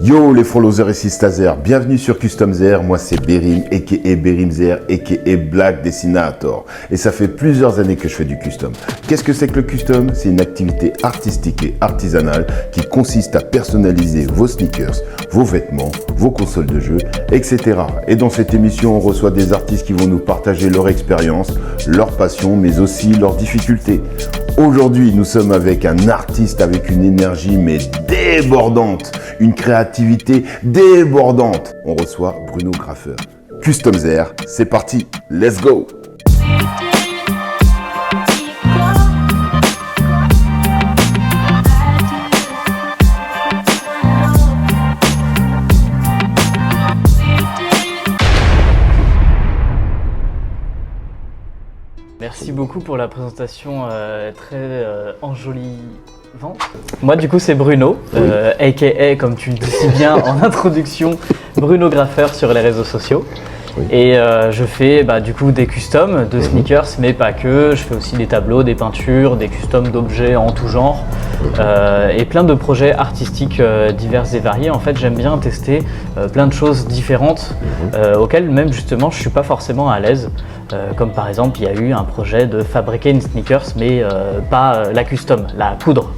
Yo les followers et sisters, bienvenue sur Custom Zer, moi c'est Berim aka Berim Zer aka Black Dessinator et ça fait plusieurs années que je fais du custom. Qu'est-ce que c'est que le custom? C'est une activité artistique et artisanale qui consiste à personnaliser vos sneakers, vos vêtements, vos consoles de jeux, etc. Et dans cette émission on reçoit des artistes qui vont nous partager leur expérience, leur passion mais aussi leurs difficultés. Aujourd'hui nous sommes avec un artiste avec une énergie mais débordante, une créativité débordante. On reçoit Bruno Graffeur. Custom Zer, c'est parti, let's go! Merci beaucoup pour la présentation très enjolivante. Moi du coup c'est Bruno, aka comme tu le dis si bien en introduction, Bruno Graffeur sur les réseaux sociaux. Oui. Et je fais du coup des customs de sneakers, mais pas que. Je fais aussi des tableaux, des peintures, des customs d'objets en tout genre et plein de projets artistiques divers et variés. En fait j'aime bien tester plein de choses différentes auxquelles même justement je suis pas forcément à l'aise. Comme par exemple il y a eu un projet de fabriquer une sneakers mais pas la custom, la coudre.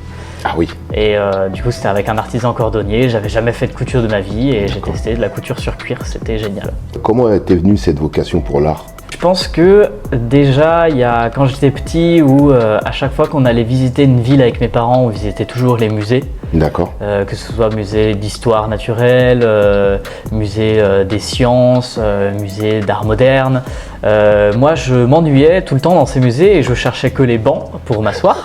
Ah oui. Et du coup c'était avec un artisan cordonnier, j'avais jamais fait de couture de ma vie et j'ai testé de la couture sur cuir, c'était génial. Comment était venue cette vocation pour l'art? Je pense que déjà quand j'étais petit ou à chaque fois qu'on allait visiter une ville avec mes parents, on visitait toujours les musées. D'accord. Que ce soit musée d'histoire naturelle, musée des sciences, musée d'art moderne. Moi je m'ennuyais tout le temps dans ces musées et je cherchais que les bancs pour m'asseoir.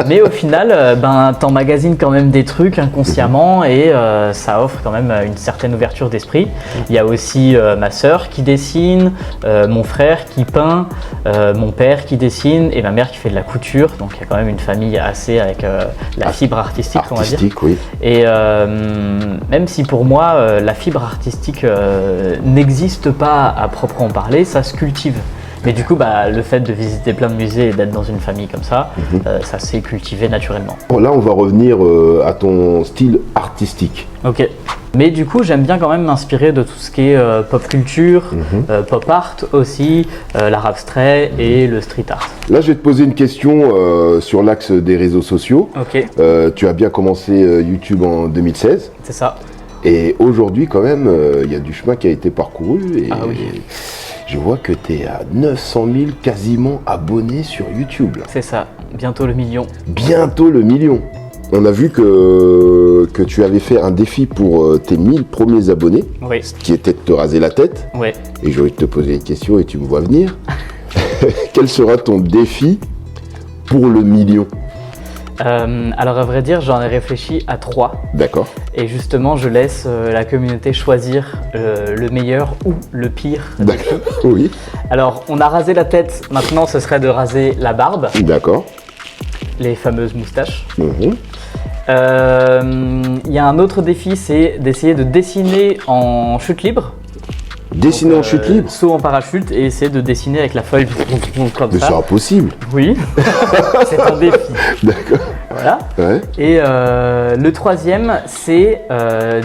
Mais au final, t'emmagasines quand même des trucs inconsciemment et ça offre quand même une certaine ouverture d'esprit. Il y a aussi ma sœur qui dessine, mon frère qui peint, mon père qui dessine et ma mère qui fait de la couture. Donc il y a quand même une famille assez avec la fibre artistique, on va dire. Oui. Et même si pour moi la fibre artistique n'existe pas à proprement parler, ça se cultive. Mais du coup, le fait de visiter plein de musées et d'être dans une famille comme ça, ça s'est cultivé naturellement. Bon, là, on va revenir à ton style artistique. Ok. Mais du coup, j'aime bien quand même m'inspirer de tout ce qui est pop culture, pop art aussi, l'art abstrait et le street art. Là, je vais te poser une question sur l'axe des réseaux sociaux. Ok. Tu as bien commencé YouTube en 2016. C'est ça. Et aujourd'hui, quand même, il y a du chemin qui a été parcouru. Et ah oui. Je vois que tu es à 900 000 quasiment abonnés sur YouTube. C'est ça, bientôt le million. Bientôt le million. On a vu que tu avais fait un défi pour tes 1000 premiers abonnés, oui. Qui était de te raser la tête. Oui. Et je vais te poser une question et tu me vois venir. Quel sera ton défi pour le million? Alors à vrai dire, j'en ai réfléchi à 3. D'accord. Et justement, je laisse la communauté choisir le meilleur ou le pire. D'accord, oui. Alors, on a rasé la tête, maintenant ce serait de raser la barbe. D'accord. Les fameuses moustaches. Il y a un autre défi, c'est d'essayer de dessiner en chute libre. Dessiner en chute libre? Saut en parachute et essayer de dessiner avec la feuille comme ça. Mais c'est impossible. Oui, c'est un défi. D'accord. Voilà. Ouais. Et le troisième, c'est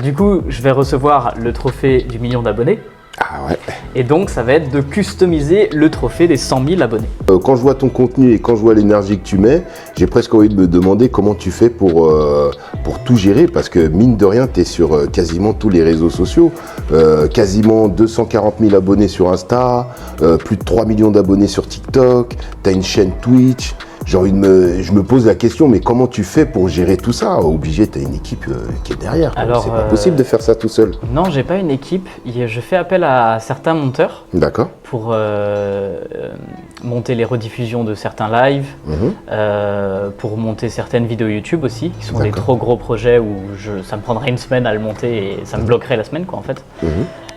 du coup, je vais recevoir le trophée du million d'abonnés. Ah ouais. Et donc, ça va être de customiser le trophée des 100 000 abonnés. Quand je vois ton contenu et quand je vois l'énergie que tu mets, j'ai presque envie de me demander comment tu fais pour tout gérer. Parce que mine de rien, tu es sur quasiment tous les réseaux sociaux. Quasiment 240 000 abonnés sur Insta, plus de 3 millions d'abonnés sur TikTok. Tu as une chaîne Twitch. Je me pose la question, mais comment tu fais pour gérer tout ça? Obligé, tu as une équipe qui est derrière. Alors, c'est pas possible de faire ça tout seul. Non, j'ai pas une équipe. Je fais appel à certains monteurs. D'accord. Pour monter les rediffusions de certains lives, pour monter certaines vidéos YouTube aussi, qui sont des trop gros projets où ça me prendrait une semaine à le monter et ça me bloquerait la semaine, quoi, en fait.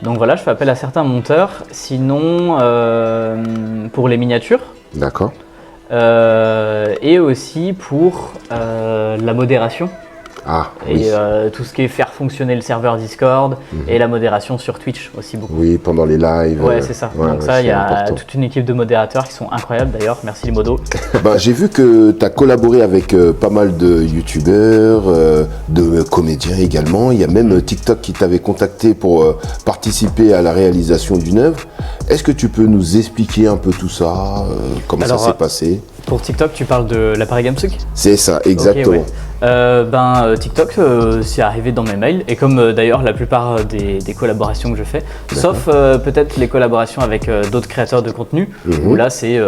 Donc voilà, je fais appel à certains monteurs. Sinon, pour les miniatures. D'accord. Et aussi pour la modération. Ah, Et oui. tout ce qui est faire fonctionner le serveur Discord et la modération sur Twitch aussi beaucoup. Oui, pendant les lives. Ouais, c'est ça. Ouais, Donc ouais, ça, il y c'est a important. toute une équipe de modérateurs qui sont incroyables d'ailleurs. Merci les modos. J'ai vu que tu as collaboré avec pas mal de youtubeurs, de comédiens également. Il y a même TikTok qui t'avait contacté pour participer à la réalisation d'une œuvre. Est-ce que tu peux nous expliquer un peu tout ça, comment Alors, ça s'est passé? Pour TikTok, tu parles de l'appareil Gamesuk? C'est ça, exactement. Ok, ouais. TikTok, c'est arrivé dans mes mails, et comme d'ailleurs la plupart des collaborations que je fais, sauf peut-être les collaborations avec d'autres créateurs de contenu, où là c'est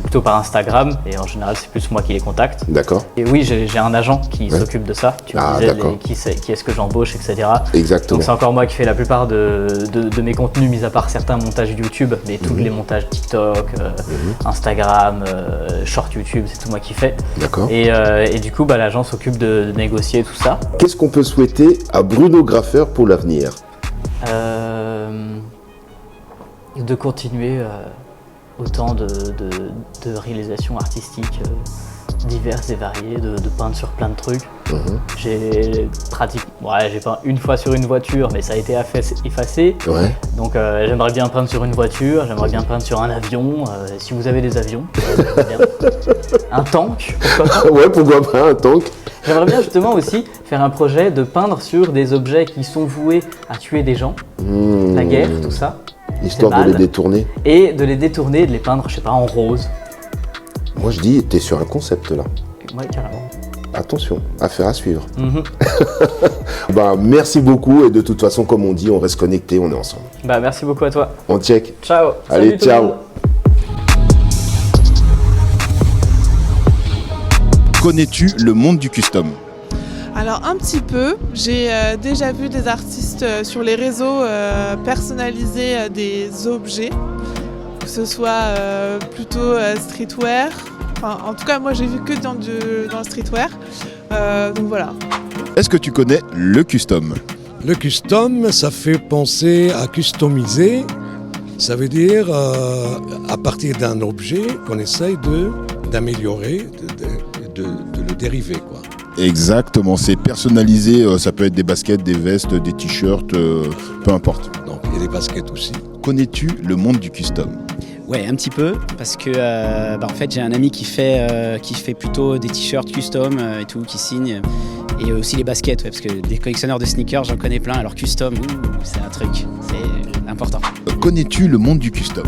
plutôt par Instagram, et en général c'est plus moi qui les contacte. D'accord. Et oui, j'ai un agent qui s'occupe de ça, tu me Ah, disais d'accord. qui est-ce que j'embauche, etc. Exactement. Donc c'est encore moi qui fais la plupart de mes contenus, mis à part certains montages YouTube, mais tous les montages TikTok, Instagram, Short YouTube, c'est tout moi qui fais. D'accord. Et du coup, l'agent s'occupe de négocier tout ça. Qu'est-ce qu'on peut souhaiter à Bruno Graffeur pour l'avenir? De continuer autant de réalisations artistiques diverses et variées, de peindre sur plein de trucs. J'ai peint une fois sur une voiture, mais ça a été effacé. Ouais. Donc j'aimerais bien peindre sur une voiture, j'aimerais bien peindre sur un avion. Si vous avez des avions, j'aimerais bien. Un tank, pourquoi pas. Ouais, pourquoi pas un tank? J'aimerais bien justement aussi faire un projet de peindre sur des objets qui sont voués à tuer des gens, la guerre, tout ça. Histoire C'est de les mal. détourner. Et de les détourner, de les peindre, je sais pas, en rose. Moi je dis, t'es sur un concept là. Ouais, carrément. Attention, affaire à suivre. Mhm. Merci beaucoup et de toute façon, comme on dit, on reste connecté, on est ensemble. Merci beaucoup à toi. On check. Ciao. Allez, Salut tout le ciao. monde. Connais-tu le monde du custom? Alors un petit peu, j'ai déjà vu des artistes sur les réseaux personnaliser des objets, que ce soit plutôt streetwear. Enfin, en tout cas, moi j'ai vu que dans le streetwear. Donc voilà. Est-ce que tu connais le custom? Le custom, ça fait penser à customiser. Ça veut dire à partir d'un objet qu'on essaye d'améliorer, de le dériver, quoi. Exactement, c'est personnalisé, ça peut être des baskets, des vestes, des t-shirts, peu importe. Donc, et les baskets aussi. Connais-tu le monde du custom? Ouais, un petit peu, parce que en fait j'ai un ami qui fait plutôt des t-shirts custom et tout, qui signe, et aussi les baskets, ouais, parce que des collectionneurs de sneakers j'en connais plein, alors custom, c'est un truc, c'est important. Connais-tu le monde du custom?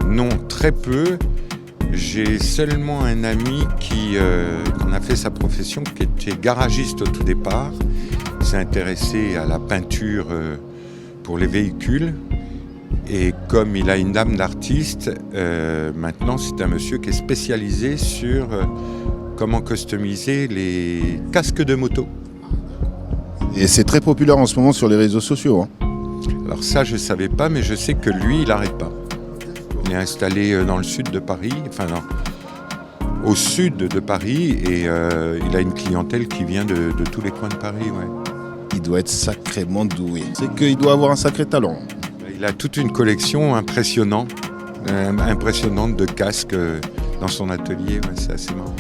Non, très peu. J'ai seulement un ami qui en a fait sa profession, qui était garagiste au tout départ. Il s'est intéressé à la peinture pour les véhicules. Et comme il a une âme d'artiste, maintenant c'est un monsieur qui est spécialisé sur comment customiser les casques de moto. Et c'est très populaire en ce moment sur les réseaux sociaux. Alors ça je ne savais pas, mais je sais que lui il n'arrête pas. Il est installé dans le sud de Paris, au sud de Paris, et il a une clientèle qui vient de tous les coins de Paris. Ouais. Il doit être sacrément doué. C'est qu'il doit avoir un sacré talent. Il a toute une collection impressionnante de casques dans son atelier, ouais, c'est assez marrant.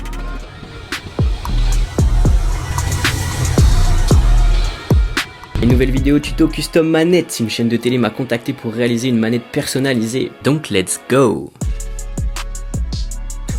Une nouvelle vidéo tuto custom manette. Une chaîne de télé m'a contacté pour réaliser une manette personnalisée. Donc let's go!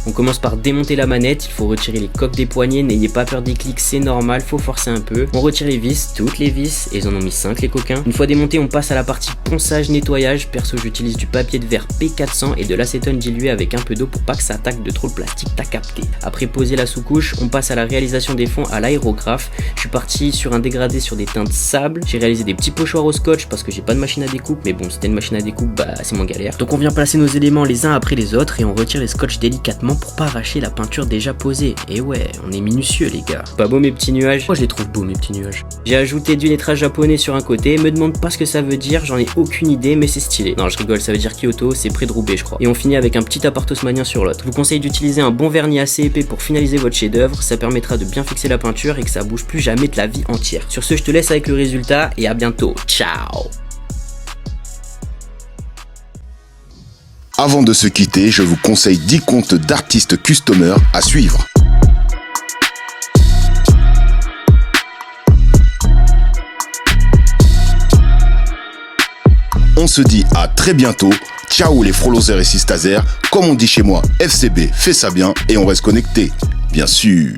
On commence par démonter la manette, il faut retirer les coques des poignets, n'ayez pas peur des clics, c'est normal, faut forcer un peu. On retire les vis, toutes les vis, et ils en ont mis 5 les coquins. Une fois démonté, on passe à la partie ponçage, nettoyage. Perso, j'utilise du papier de verre P400 et de l'acétone dilué avec un peu d'eau pour pas que ça attaque de trop le plastique, t'as capté. Après poser la sous-couche, on passe à la réalisation des fonds à l'aérographe. Je suis parti sur un dégradé sur des teintes sable. J'ai réalisé des petits pochoirs au scotch parce que j'ai pas de machine à découpe, mais bon, si t'as une machine à découpe, c'est moins galère. Donc on vient placer nos éléments les uns après les autres et on retire les scotch délicatement pour pas arracher la peinture déjà posée. Et ouais, on est minutieux les gars. Pas beau mes petits nuages? Moi je les trouve beaux mes petits nuages. J'ai ajouté du lettrage japonais sur un côté, me demande pas ce que ça veut dire, j'en ai aucune idée mais c'est stylé. Non je rigole, ça veut dire Kyoto, c'est près de Roubaix je crois. Et on finit avec un petit appart haussmannien sur l'autre. Je vous conseille d'utiliser un bon vernis assez épais pour finaliser votre chef d'œuvre, ça permettra de bien fixer la peinture et que ça bouge plus jamais de la vie entière. Sur ce je te laisse avec le résultat et à bientôt. Ciao. Avant de se quitter, je vous conseille 10 comptes d'artistes customers à suivre. On se dit à très bientôt. Ciao les frolosers et sistazers. Comme on dit chez moi, FCB, fais ça bien et on reste connecté. Bien sûr.